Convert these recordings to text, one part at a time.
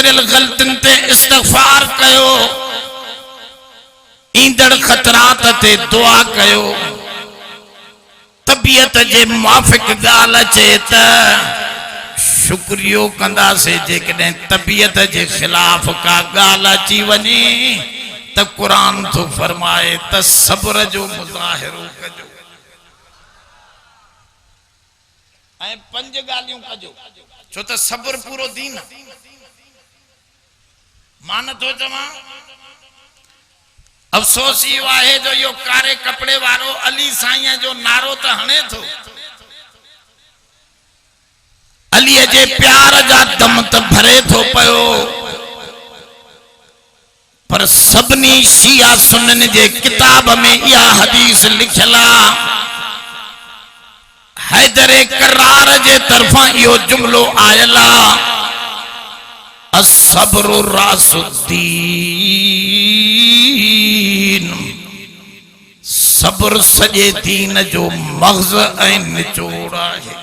गुजरियल गलतिन ते इस्तगफार कयो, ईंदड़ खतरात ते दुआ कयो, तबीयत जे मुआफिक गाल अचे त शुक्रियो कंदा से। जेकॾहिं तबीयत जे खिलाफ का गाल अची वञे त कुरान तो फरमाए त सब्र जो मुज़ाहिरो कजो ऐं 5 गालियूं कजो, छो त सब्र पूरो दीन। मान तो चवां अफसोस इहो आहे जो यो कारे कपड़े वारो अली साईं जो नारो त हणे थो, अली जे प्यार जा दम त भरे थो पयो, पर सबनी शिया सुन्नन जे किताब में इहा हदीस लिखियल आहे। हैदर करार जे तरफां इहो जुमलो आयल आहे, अस्सब्रु रासुद्दीन, सब्र सजे दीन जो मग़ज़ ऐं निचोड़ आहे।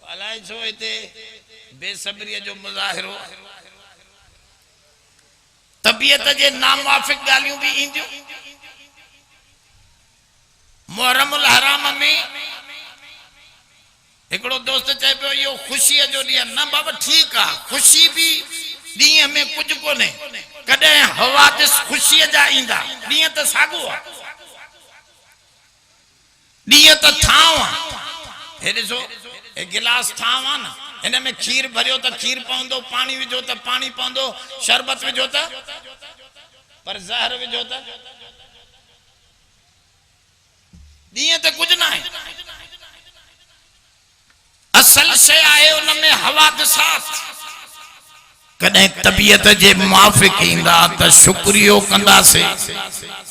अलाए छो हिते बेसब्रीअ जो मुज़ाहिरो, तबीयत जे नामुवाफ़िक ॻाल्हियूं भी ईंदियूं। मुहर्रमुल हराम में एकड़ो दोस्त चए पियो यो खुशी जो ॾींहुं न बाबा ठीक आ, खुशी भी ॾींहं में कुछ कोने, कॾहिं हवादिस खुशी जा ईंदा, ॾींहं त साॻो आ, ॾींहं त थांव आ। हे ॾिसो हे गिलास थांव आ न, हिन में खीर भरियो त खीर पवंदो, पानी विझो त पानी पवंदो, शरबत विझो त, पर ज़हर विझो त ॾींहं त कुछ न आहे। असल शय आहे उनमें हवादिसात। कॾहिं तबीयत जे मुआफिक ईंदा त शुक्रियो कंदासीं,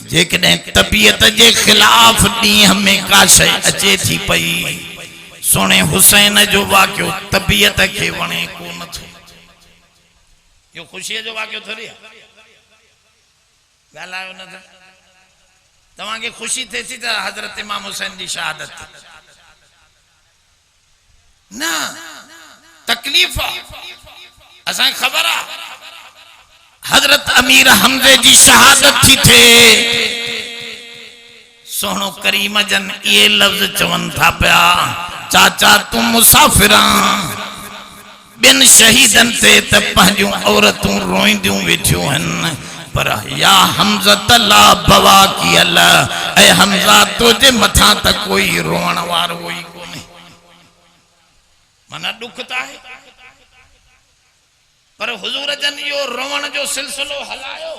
जेकॾहिं तबीयत जे खिलाफ ॾींहं में का शय अचे थी पई, सोने हुसैन जो वाक़ियो तबीयत के वणे कोन थो। यो खुशी जो वाक़ियो थोड़ी है, ॻाल्हायो न त तव्हां खे खुशी थे थी त हज़रत इमाम हुसैन जी शहादत न, तकलीफ़ असां खबर आ। हज़रत अमीर हमज़े जी शहादत थी थे, सोनो करीम जन ये लफ्ज़ चवन था पिया, चाचा तू मुसाफिरा बिन शहीदन ते त पंहिंजूं औरतूं रोईंदियूं वेठियूं हन, पर या हमज़ा तला बवा की अल्लाह, ऐ हमज़ा तुझे मथा त कोई रोवण वारो ही कोने। मना दुख त आहे, पर हुजूर जन यो रोवण जो सिलसिलो हलायो।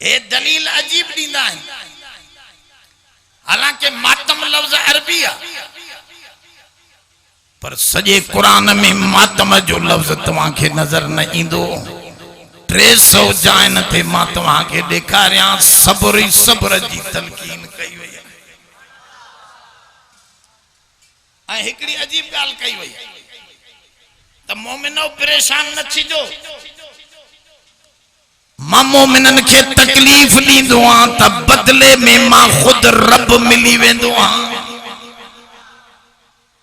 ए दलील अजीब दींदा है, हालांकि मातम लफ्ज़ अरबी है, पर सजे कुरान में मातम जो लफ्ज़ तव्हां खे नजर न ईंदो। 300 जाइन थे मां तव्हां खे ॾेखारियां सब्र ई सब्र जी तलकीन कई वई ऐं हिकड़ी अजीब ॻाल्हि कई वई त मोमिनो परेशान न थीजो, मां मोमिनन खे तकलीफ़ ॾींदो आं त बदले में मां खुद रब मिली वेंदो आं।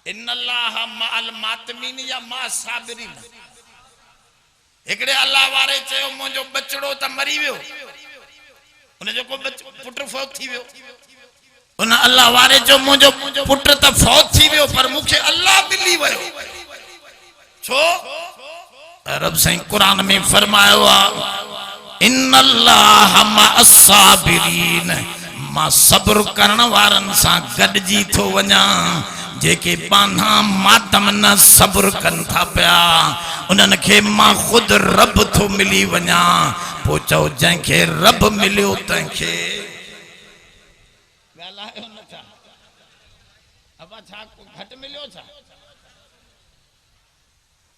इन्नल्लाह मअल मातमीन या मा साबिरीन। एकड़े अल्लाह वारे चयो मुंहिंजो बचड़ो त मरी वियो, उन जो को पुट फौत थी वियो, उन अल्लाह वारे जो मुंहिंजो पुट त फौत थी वियो, पर मूंखे अल्लाह मिली वियो। छो? रब साईं कुरान में फरमायो आहे इन्नल्लाह मअस साबिरीन, मां सब्र करण वारन सां गॾिजी थो वञा, जेके बाना मातम न सब्र कन था पिया, उन्हनि खे मां खुद रब थो मिली वञा। पोइ चओ जंहिंखे रब मिलियो तंहिंखे ॻाल्हायो न था, अबा छा घटि मिलियो छा?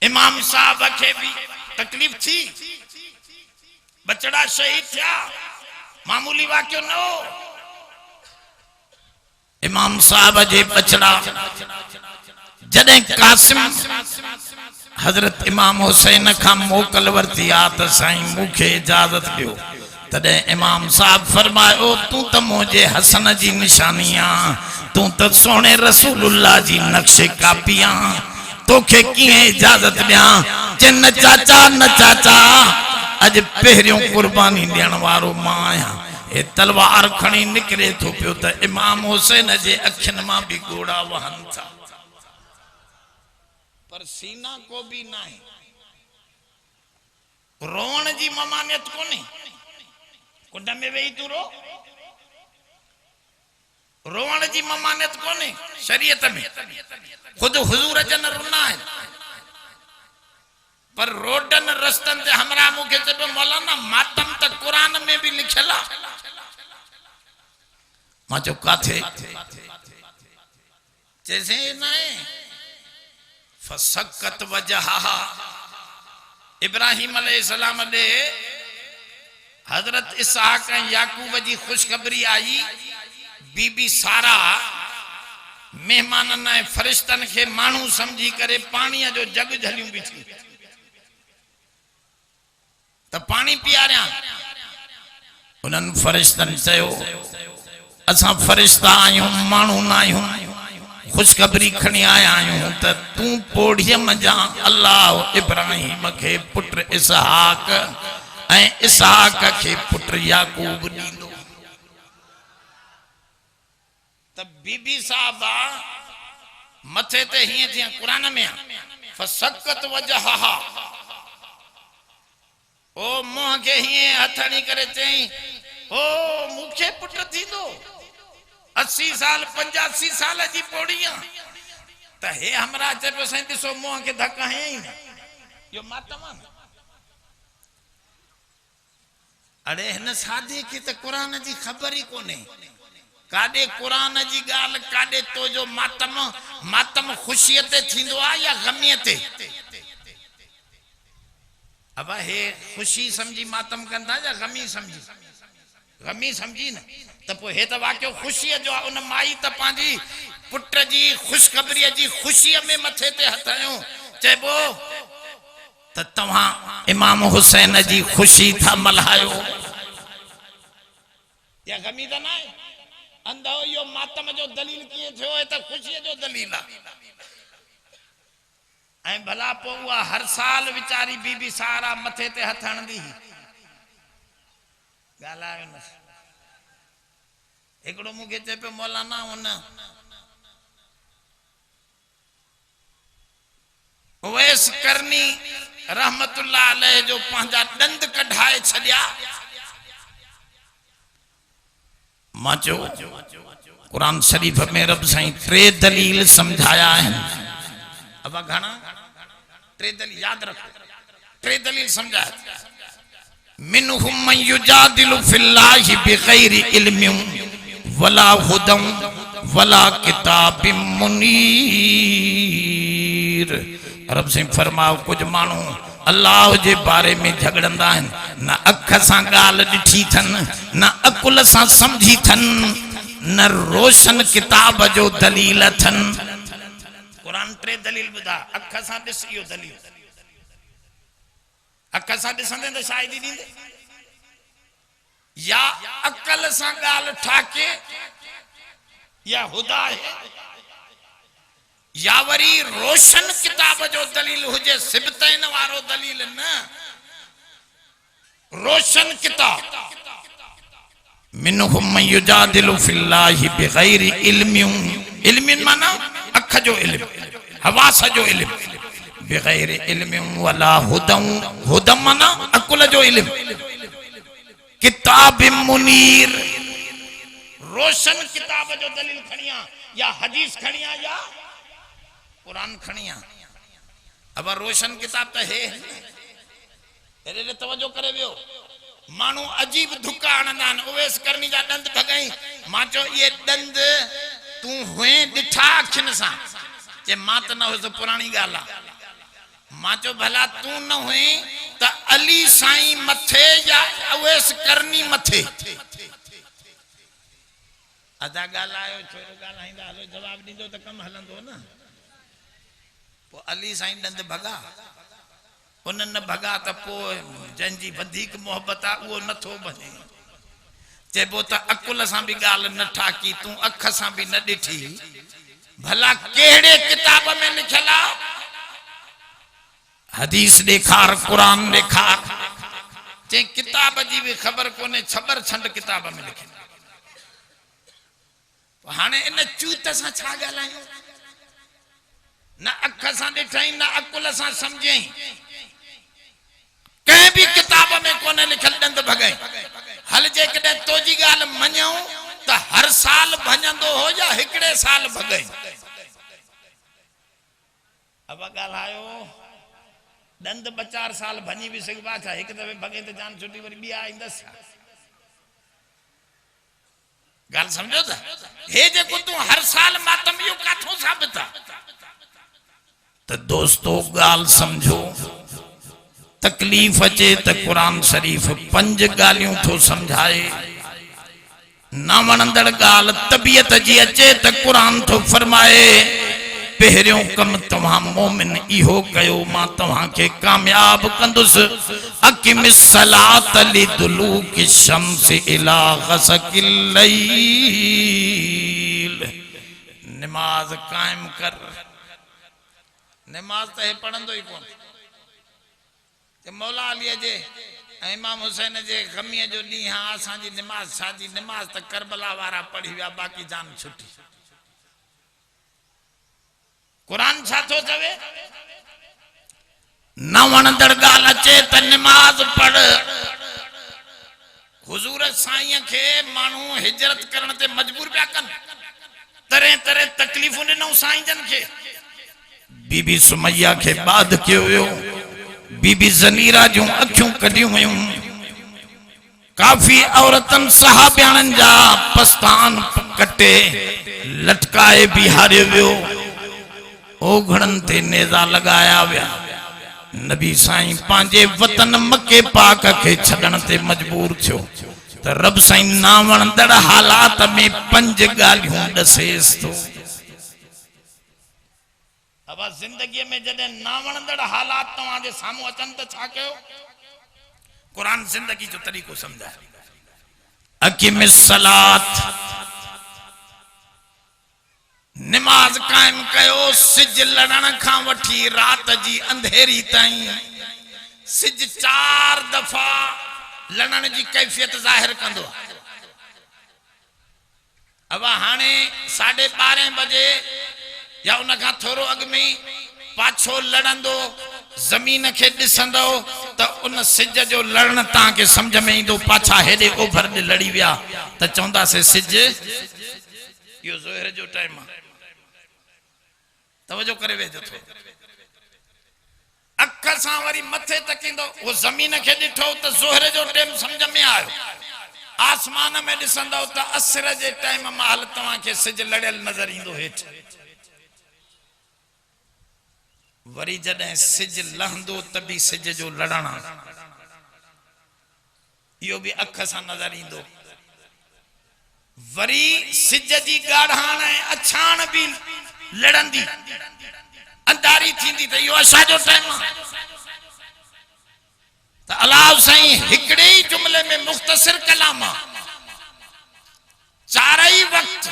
इमाम साहब खे भी तकलीफ़ थी, बचड़ा शहीद थिया, मामूली वाक़ियो न हो। इमाम साहब जे बचड़ा जॾहिं कासिम हजरत इमाम हुसैन का मोकल वरती आ त साईं मूंखे इजाजत ॾियो, तॾहिं इमाम साहब फरमायो तू त मुंहिंजे हसन जी निशानी आ, तू तो सोने रसूलुल्लाह जी नक्शे कापियां तोखे कीअं इजाजत ॾियां जे न चाचा न चाचा अज पहिरियों कुर्बानी ॾियण वारो मां आहियां ए तलवार खणी निकिरे थो पियो त इमाम हुसैन जे अखियुनि मां बि गोड़ा वहनि था पर सीना को भी ना है रोवण जी ममानियत कोने कुंड में वेही तू रो रोवण जी ममानियत कोने शरीयत में खुद हुजूर जन रुना है पर रोडन रस्तन ते हमरा मुखे चबे मौलाना मातम त कुरान में भी लिखला मां जो काथे जैसे ना है फसकत वजहा इब्राहिम अलैहिस्सलाम दे हजरत इसहाक और याकूब जी खुशखबरी आई बीबी सारा मेहमानन ऐं फरिश्तन के मानू समझी करे पानी जो जग झलियूं बीठी त पानी पियारिया उन्हनि फरिश्तन चयो असां फरिश्ता आहियूं मानू ना आहियूं खुशखबरी खणी आया आहियूं त तूं पोड़ीअ मंझां अल्लाह इब्राहिम के पुत्र इसहाक ऐं इसहाक के पुत्र याकूब ॾींदो त बीबी साहबा मथे ते हीअं जीअं कुरान में फसकत वजहा ओ मुंह के हीअं हथ हणी करे चई ओ मूंखे पुट थींदो 80 साल 85 साल जी पोड़ियां त हे हमरा चए साईं ॾिसो मुंह के धक्का है ही न यो मातम अड़े हिन सादे के त कुरान जी खबर ही कोने काडे कुरान जी गाल काडे तो जो मातम मातम खुशी ते थींदो आ या गमी ते अब हे खुशी समझी मातम कंदा या गमी समझी न त पो हे त वाक्यो खुशी जो उन माई त पांजी पुट जी खुशखबरी जी खुशी में मथे ते हथायो चेबो त तव्हां इमाम हुसैन जी खुशी था मल्हायो या गमी त ना अंधो यो मातम जो दलील किए थियो है त खुशी जो दलील आ ऐं भला पो उहा हर साल विचारी बीबी सारा मथे ते हथ हणंदी गालायो न एकड़ो मुखे चे पे मौलाना उन उवैस करनी रहमतुल्लाह अलैह जो पंहिंजा दंद कढाए छड़िया मां चयो कुरान शरीफ में रब साईं 3 दलील समझाया है अब घणा 3 दलील याद रखो 3 दलील समझाया मिनहुम मन युजादिलु फिल्लाहि बिगैरि इल्मिन वला हुदम वला किताबिम मुनीर रब से फरमाओ कुछ मानू अल्लाह जे बारे में झगड़ंदा हैं न अख सां गाल ॾिठी थन न अकुल सां समझी थन न रोशन किताब जो दलील थन कुरान 3 दलील बुधा अख सां ॾिस इहो दलील अख सां ॾिसंदे त शायदि ॾींदे या अकल सां गाल ठाके या हुदा है या वरी रोशन किताब जो दलील हुजे सिबतैन वारो दलील न रोशन किताब मिनहुम मन युजादिलु फिल्लाहि बिगैरि इल्मिन माना अख जो इल्म हवास जो इल्म बिगैरि इल्मिन वला हुदम माना अकुल जो इल्म किताब मुनीर रोशन किताब जो दलील खणिया या हदीस खणिया या कुरान खणिया अब रोशन किताब तो है एरे तवज्जो करे वियो मानू अजीब धुका हणंदा उवैस करनी जा दंद भगाई मां चो ये दंद तू हुए ॾिठा अखियुनि सां जे मां त न हुअसि पुराणी ॻाल्हि आहे मां चो भला तू न हुई त अली साईं मथे या उवैस करनी मथे अदा ॻाल्हायो छोरो ॻाल्हाईंदा हलो जवाब ॾींदो त कमु हलंदो न पो अली साईं दंद भगा उन न भगा त पो जंहिंजी वधीक मोहब्बत आहे उहो नथो बने चेबो त अकुल सां भी गाल न ठाकी तू अख सां भी न डिठी भला केड़े किताब में लिखल आ हदीस देखार कुरान देखार चे किताब जी भी खबर कोने छबर छंड किताब में लिखल हाने इन चूत सां छा गालायो न अख सां डिठई न अकुल सां समझई कहीं भी किताब में कोने लिखल दंद भगई हल जे कदे तोजी गाल मञूं त हर साल भजंदो हो या हिकड़े साल भगई अब गाल आयो दंद 2-4 साल भनी भी सही बात है एक दफे भगे तो जान छुट्टी वरी बिया इंदस गाल समझो था हे जे को तू हर साल मातम यो काथो साबित तो दोस्तों गाल समझो तकलीफ अचे तो कुरान शरीफ 5 गालियों थो समझाए ना वणंदड़ गाल तबीयत जी अचे तो कुरान थो फरमाए पहरियों कम तव्हां मोमिन इहो कयो मां तव्हां के कामयाब कंदुस अकिमिस सलात लिदुलूकि शम्स इला गसकिल लैल नमाज कायम कर नमाज तो पढ़ंदो ही कोन मौला अली जे इमाम हुसैन जे गमीअ जो डी हां असा जी नमाज साजी नमाज त करबला वारा पढ़ी विया बाकी जान छुटी कुरान छा थो चवे न वणंदड़ गाल अचे त नमाज पढ़ हुजूर साईं के मानू हिजरत करण ते मजबूर पिया कन तरह तरह तकलीफूं ॾिनऊं साईं जन के बीबी सुमैया के बाद कयो वियो बीबी ज़नीरा जो अखियों कढियूं वयूं काफी औरतन सहाबियाणन जा पस्तान कटे लटकाए बिहारे वियो ओघड़न ते नेजा लगाया विया नबी साईं पांजे वतन मके पाक के छडण ते मजबूर थियो त रब साईं ना वणंदड़ हालात में 5 गालियों दसेस तो अब जिंदगी में जदे ना वणंदड़ हालात तवा जे सामू अचन त छा कयो कुरान जिंदगी जो तरीको समझाए अकीमिस सलात नमाज कायम कयो सिज लड़न खां वठी रात जी अंधेरी ताईं सिज 4 दफा लड़न जी कैफियत जाहिर कंदो अब हाने 12:30 बजे या उन का थोरो अग में पाछो लड़ंदो जमीन के दिसंदो त उन सिज जो लड़न ता के समझ में इंदो पाछा हेडे ओभर दे लड़ी विया त चौंदा से सिज यो जोहर जो टाइम तवज्जो करे वेजो थो अख सां वरी मथे तकिंदो वो जमीन के दिठो त जोहर जो टाइम समझ में आयो आसमान में दिसंदो त असर जे टाइम महल तवा के सिज लड़ल नजर इंदो हेठ वरी जडे सिज लहंदो तभी सिज जो लड़ना यो भी अख सां नजर इंदो वरी सिज जी गाढ़ाण अछाण भी लड़ंदी अंधारी थींदी त यो अशा जो टाइम त अल्लाह साईं हिकड़े ही जुमले में मुख्तसर कलाम 4 वक्त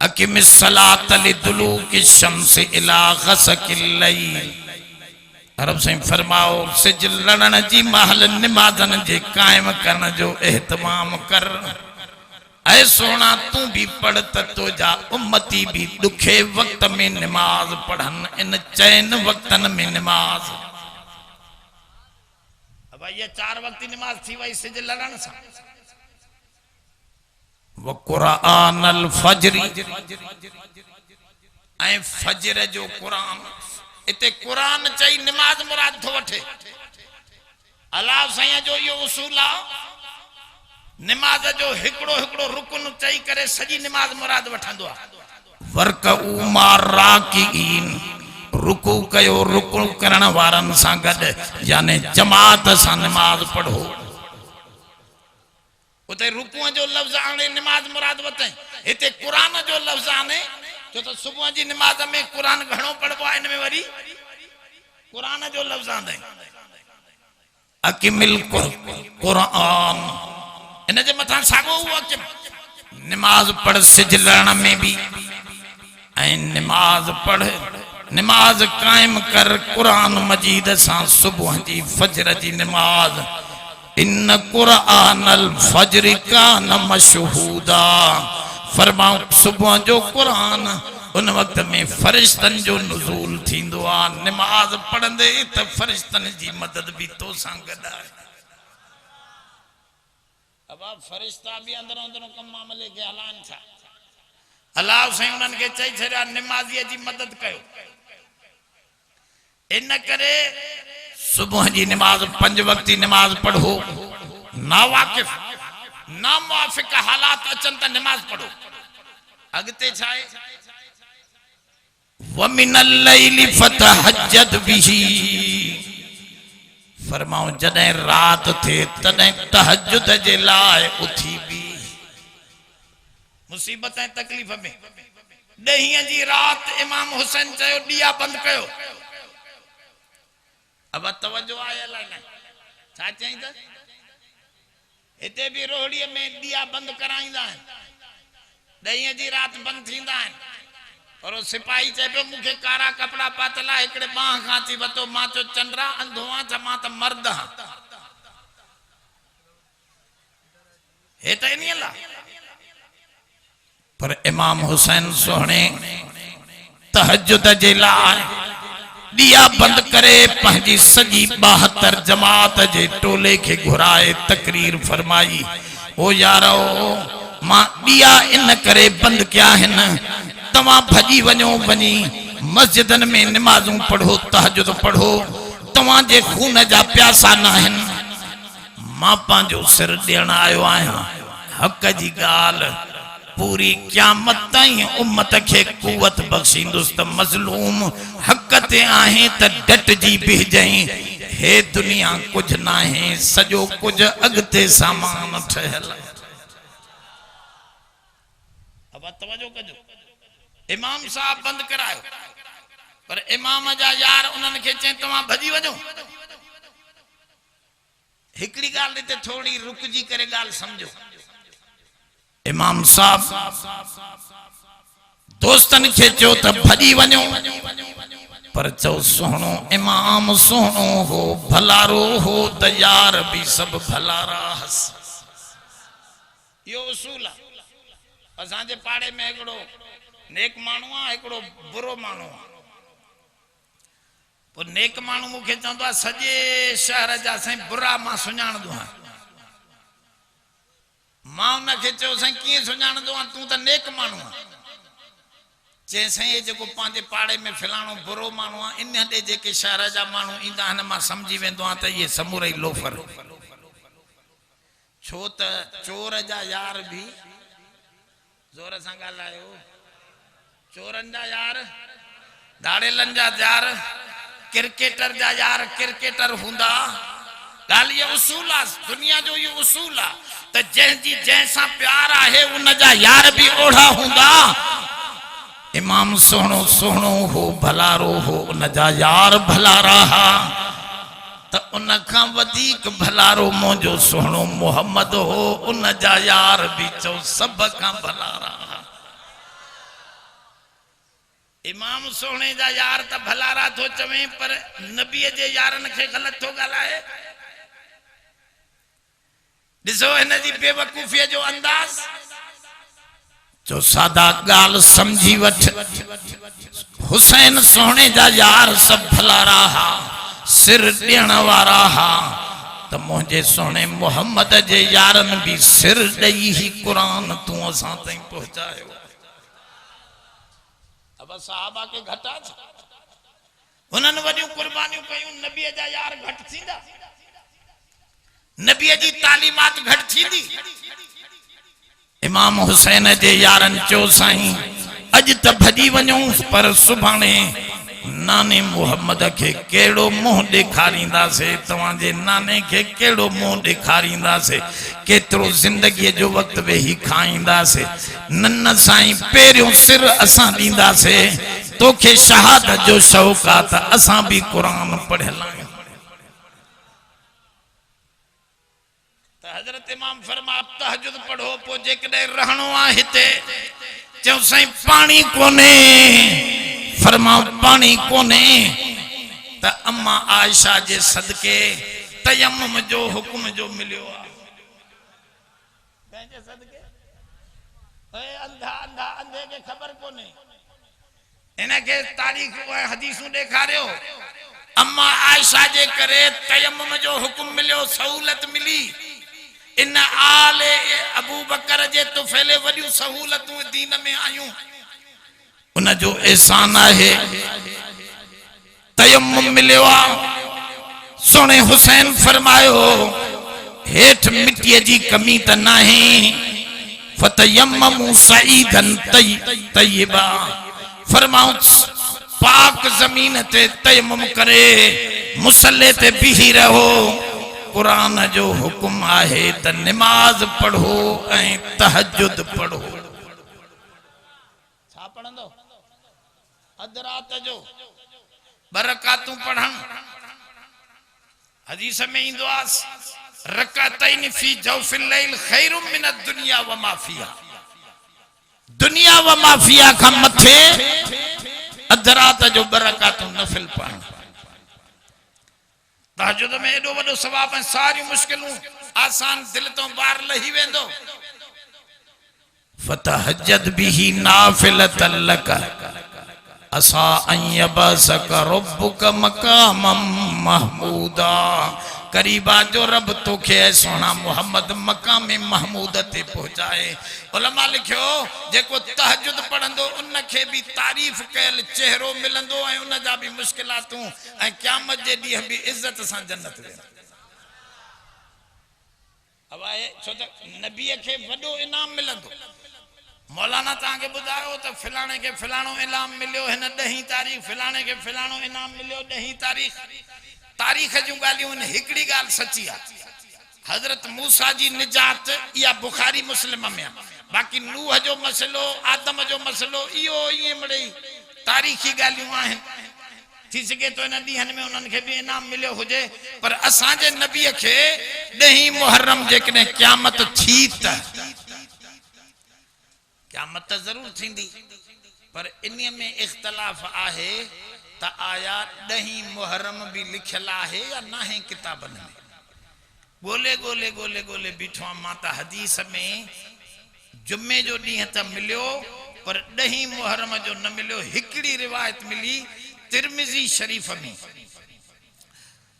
अकीमिस सलात लिदुलूकि शम्स इला गसकिल लैल अरब साईं फरमाओ सिज लड़न जी महल नमाजन जे कायम करन जो एहतमाम कर ऐ सोना तू भी पढ़ त तो जा उम्मती भी दुखे वक्त में नमाज पढ़न इन चैन वक्तन में नमाज अब ये 4 वक्त नमाज थी वही सिज लड़न सा व कुरानल फजरी ऐ फजर जो कुरान इते कुरान चई नमाज मुराद थो वठे अल्लाह साईं जो यो उसूल आ नमाज जो हिकड़ो हिकड़ो रुकन चई करे सजी नमाज मुराद वठंदो आ वरकऊ माराकीन रुकू कयो रुकू करण वारन सा गड यानी जमात सा नमाज पढ़ो उते रुकू जो लफ्ज आने नमाज मुराद वते इते कुरान जो लफ्ज आने जो तो सुबह जी नमाज में कुरान घणो पढ़बो इन में वरी कुरान जो लफ्ज आंदे अकिमिल कुरान इन जे मथा सागो हुआ कि नमाज पढ़ सिजलण में भी नमाज पढ़ नमाज कायम कर कुरान मजीद सा सुबह जी फजर जी नमाज इन कुरान अल फजर कान मशहूदा फरमाओ सुबह जो कुरान उन वक्त में फरिश्तन जो नुज़ूल थींदो आ नमाज पढ़ंदे त फरिश्तन जी मदद भी तो सां गॾु आहे अब फरिश्ता भी अंदरों अंदरों कम मामले के हलान था अल्लाह से उन्हनि के चई छड़िया नमाज़ीअ जी मदद कयो इन करे सुबह जी नमाज 5 वक्ती नमाज पढ़ो नावाकिफ नामुआफिक हालात अचन त नमाज पढ़ो अगते छाए वमिनल लैली फतहज्जद बिही फरमाओ जदे रात थे तदे तहज्जुद जे लाए उठी भी मुसीबत है तकलीफ में ॾहीं जी रात इमाम हुसैन चयो दिया बंद कयो अब तवज्जो आए अल्लाह ने छा चई त हिते भी रोहड़ीअ में दिया बंद कराईंदा आहिनि ॾहीं जी रात बंद थींदा आहिनि और सिपाही चे पे मुखे कारा कपड़ा पातला एकड़े बाह खां थी वतो मां चो चंद्रा अंधोआ छ मां त मर्द हां हे त नहीं अल्लाह पर इमाम हुसैन सोहणे तहज्जुद जे लाए दिया बंद करे पंहिंजी सजी 72 जमात जे टोले के घुराए तकरीर फरमाई ओ यारो मां दिया इन करे बंद किया है न तवा भजी वनो बनी मस्जिदन में नमाजों पढ़ो तहज्जुद पढ़ो तवा जे खून जा प्यासा ना हन मां पांजो सिर देण आयो आया हक जी गाल पूरी क़यामत ताईं उम्मत के कुवत बख्शींदुस त मजलूम हक ते आहे त डट जी बिहजई हे दुनिया कुछ ना है सजो कुछ अगते सामान ठहल अब तवज्जो कजो इमाम साहब बंद करायो पर इमाम जा यार उन्हनि के चई तवा भजी वजो हिकड़ी गाल ते थोड़ी रुकजी करे गाल समझो इमाम साहब दोस्तन के चो त भजी वजो पर चो सोहणो इमाम सोहणो हो भलारो हो त यार भी सब भलारा हस यो उसूल असां जे पाड़े में एकड़ो नेक मानू आ एकड़ो बुरो मानू आ पर नेक मानू मुखे चंदो आ सजे शहर जा सही बुरा मां सुञाणदो आ मां उन के चयो सही की सुञाणदो आ तू त नेक मानू आ जे सही जेको पांजे पाड़े में फिलाणो बुरो मानू आ इन दे जेके शहर जा मानू इंदा हन मां समझी वेंदो आ त ये समूरई लोफर छो त चोर जा यार भी जोर सां ॻाल्हायो चोरन जा यार दाड़ेलन जा यार क्रिकेटर जा यार क्रिकेटर हुंदा गाल ये उसूल आ दुनिया जो ये उसूल आ त जंहिंजी जैसा प्यार आहे उन जा यार भी ओढ़ा हुंदा इमाम सोहणो सोहणो हो भलारो हो उन जा यार भलारा हा त उन खां वधीक भलारो मुंहिंजो सोहणो मोहम्मद हो उन जा यार भी चो सब खां भलारा इमाम सोहणे जा यार त भलारा थो चवे पर नबी जे यारन के गलत थो गालाए दिसो इन जी बेवकूफी जो अंदाज जो सादा गाल समझी वठ हुसैन सोहणे जा यार सब भलारा हा सिर देण वारा हा त मुझे सोहणे मोहम्मद जे यारन भी सिर दई ही कुरान तू असां ताईं पहुंचायो अब साहबा के घटा उन्हनि वॾियूं कुर्बानियूं कयूं नबी जा यार घट थींदा नबी जी तालीमात घट थींदी इमाम हुसैन जे यारन चो साईं अज त भजी वञूं पर सुभाणे नाने मोहम्मद के केड़ो मुंह ॾेखारींदासे तवां जे नाने के केड़ो मुंह ॾेखारींदासे केतिरो जिंदगी जो वक्त वेही खाईंदासे नन्न साईं पहिरियों सिर असां ॾींदासे तोखे शहादत जो शौक़ आ त असां भी कुरान पढ़ियल आहियूं त हज़रत इमाम फरमा तहज्जुद पढ़ो पो जेकॾहिं रहणो आहे हिते चयो साईं पानी कोने फरमाओ पानी कोने त अम्मा आयशा जे सदके तयम्मुम जो हुक्म जो मिलियो आहे कंहिंजे सदके ए अंधा अंधा अंधे के खबर कोने इनके तारीख ऐं हदीसूं ॾेखारियो अम्मा आयशा जे करे तयम्मुम जो हुक्म मिलियो सहूलत मिली इन आले अबू बकर जे तुफैले वॾियूं सहूलतूं दीन में आयूं उन जो एहसान आहे तयम्मुम मिलियो सोने हुसैन फरमायो हेठ मिट्टी जी कमी त नहीं फतयम्ममु सईदन तय्यबा फरमाओ पाक जमीन ते तयम्मुम करे मुसल्ले ते बिही रहो कुरान जो हुक्म आहे त नमाज पढ़ो ऐं तहज्जुद पढ़ो छा पढ़ंदो अध रात जो बरकातूं पढ़न हदीस में इंदो आहे रकातैन फी जौफिल लैल खैरुम मिन दुनिया व मा फिहा दुनिया व मा फिहा का मथे अध रात जो बरकातूं नफिल पढ़न तहज्जुद में एडो वडो सवाब है सारी मुश्किलों आसान दिल तो बाहर लही वेंदो फतहज्जद बिही नाफिलतन लक असा अन यबसक रब्बुक मकामम महमूदा करीबा जो रब तोखे सोना मोहम्मद मकाम महमूद ते पहुंचाए उलमा लिखियो जेको तहज्जुद पढ़ंदो उन खे भी तारीफ कयल चेहरो मिलंदो ऐं उन जा भी मुश्किलातूं ऐं क़यामत जे ॾींहं भी इज्जत सां जन्नत वेंदो अब आहे छो त नबीअ खे वॾो इनाम मिलंदो मौलाना ताके बुधायो तो फिलाने के फिलानो इनाम मिलियो है 10 तारीख फिलाने के फिलानो इनाम मिलियो 10 तारीख तारीख जो गालियों ने हिकड़ी गाल सच्ची है हजरत मूसा जी निजात या बुखारी मुस्लिम में बाकी नूह जो मसलो आदम जो मसलो इो ये मड़ई तारीखी गालियों हैं थी सके तो इन ॾींहनि में उन्हनि खे भी इनाम मिलियो हुजे पर असांजे नबीअ खे 10 मुहर्रम जेकॾहिं क़यामत थी त क़यामत जरूर थींदी पर इन्हीअ में इख्तलाफ आहे त आया 10 मुहर्रम भी लिखियल आहे या नाहे किताबन में गोले गोले गोले गोले बीठो माता हदीस में जुम्मे जो ॾींहं त मिलियो पर 10 मुहर्रम जो न मिलियो हिकड़ी रिवायत मिली तिरमिजी शरीफ में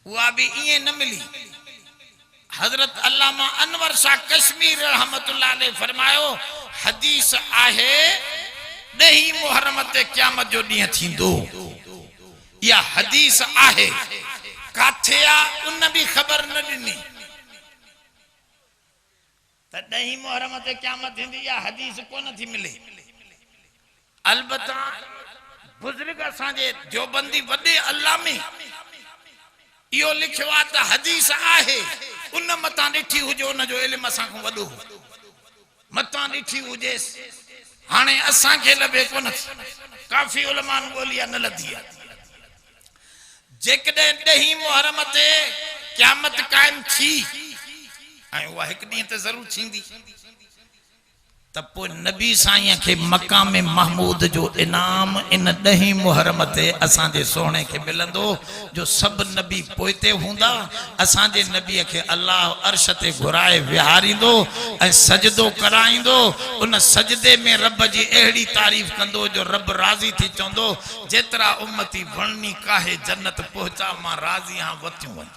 उहा भी इए न मिली हजरत अल्लामा अनवर शाह कश्मीर रहमतुल्लाह अलैह फरमायो हदीस आहे 10 मुहर्रम ते क़यामत जो ॾींहं थींदो या हदीस आहे काथे आ उन भी खबर न ॾिनी त 10 मुहर्रम ते क़यामत थींदी या हदीस कोन थी मिले अलबत्ता बुजुर्ग असांजे देवबंदी वॾे अल्लामे इहो लिखियो आहे त हदीस आहे उन मतां ॾिठी हुजे उन जो इल्म असां खां वॾो मतां ॾिठी हुजे हाणे असां खे लभे कोन काफ़ी उलमान ॻोल्हिया न लधी आहे जेकॾहिं 10 मुहर्रम ते क़यामत क़ाइम थी ऐं उहा हिकु ॾींहं ते ज़रूर थींदी त पोइ नबी साईं खे मकाम महमूद जो इनाम इन 10 मुहर्रम ते असांजे सोने खे मिलंदो जो सब नबी पोइते हूंदा असांजे नबीअ खे अल्लाह अर्श ते घुराए विहारींदो ऐं सजदो कराईंदो उन सजदे में रब जी अहिड़ी तारीफ़ कंदो जो रब राज़ी थी चवंदो जेतिरा उम्मती वणनी काहे जन्नत पहुचा मां राज़ी हां वतियूं वञ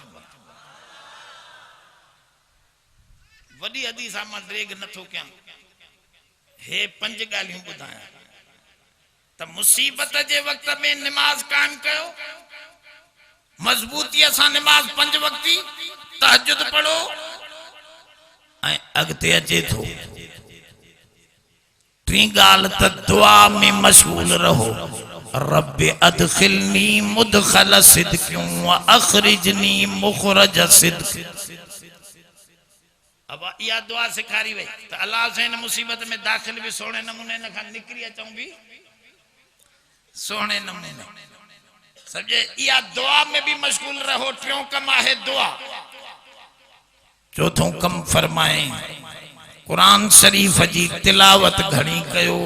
वॾी हदीस मां ड्रेग नथो कयां हे 5 गालियूं बुधाया त मुसीबत जे वक्त में नमाज कायम कयो मजबूती से नमाज 5 वक्ती तहज्जुद पढ़ो ऐं अगते अचे थो 3 गाल त दुआ में मशगूल रहो रब अदखिलनी मुदखल सिद्क़ व अखरिजनी मुखरज सिद्क़ अब या दुआ सिखारी वही तो अल्लाह से मुसीबत में दाखिल भी सोने नमूने न खान निकरी अचूं भी सोने नमूने समझे या दुआ में भी मशगूल रहो ट्यों कमा है दुआ चौथों कम फरमाए कुरान शरीफ जी तिलावत घणी कयो।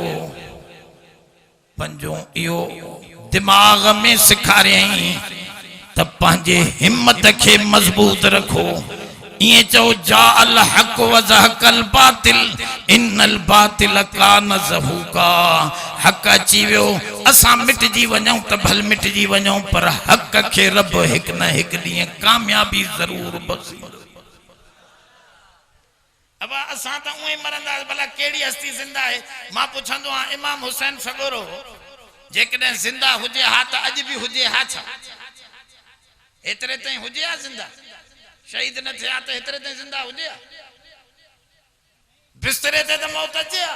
पंजो इहो दिमाग में सिखारियई त पंहिंजे हिम्मत के मजबूत रखो। ये चो जा अल हक वज़हकल बातिल इन्नल बातिल कान ज़हूका। हक अची वियो असां मिटजी वञूं त भल मिटजी वञूं, पर हक के रब हिक न हिक ॾींहुं कामयाबी ज़रूर बख़्शी। अब असां त उहे मरंदा, भला केड़ी हस्ती जिंदा है? मां पुछंदो आ इमाम हुसैन सगोरो जेकॾहिं जिंदा हुजे हा त अॼु बि हुजे हा छा? एतिरे ताईं हुजे हा जिंदा? शहीद न थिया त एतिरे ताईं जिंदा हुजे हा? बिस्तरे ते त मौत अचे हा।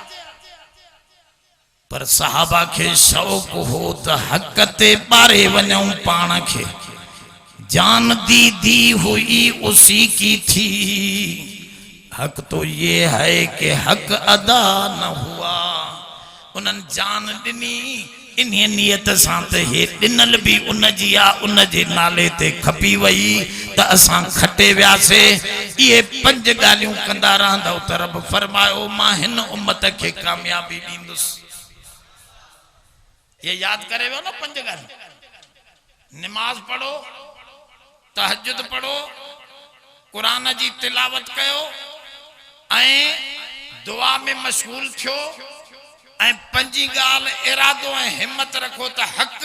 पर सहाबा के शौक़ हो त हक ते ॿारे वञूं पाण खे। जान दी दी हुई उसी की थी, हक तो ये है कि हक अदा न हुआ। उन्हनि जान ॾिनी इन नियत सां त हे ॾिनल बि उन जी आ, उन जे नाले ते खपी वई त असां खटे वियासीं। इहे पंज ॻाल्हियूं कंदा रहंदव त रब फरमायो मां हिन उम्मत खे कामयाबी ॾींदुसि। ये याद करे वियो न पंज ॻाल्हियूं। निमाज़ पढ़ो, तहज्जुद पढ़ो, कुरान जी तिलावत कयो ऐं दुआ में मशगूल थियो ऐं पंजी गाल इरादो ऐं हिम्मत रखो त हक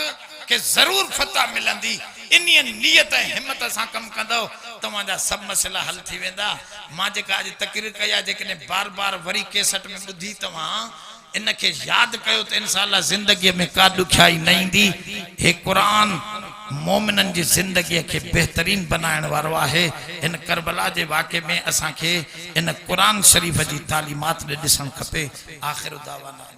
के जरूर फतह मिलंदी। इन नियत ऐं हिम्मत सां कम कंदो तव्हांजा सब मसला हल थी वेंदा। मां जेका अॼु तकरीर कया जेकॾहिं बार बार वरी केसट में ॿुधी तव्हां इन के याद कयो त इंशाअल्लाह जिंदगी में का ॾुखियाई न ईंदी। हे कुरान मोमिनन जी जिंदगी के बेहतरीन बनाइण वारो आहे। इन करबला जे वाक़े में असां खे इन कुरान शरीफ जी तालीमात ॾिसण खपे। आखिर दावाना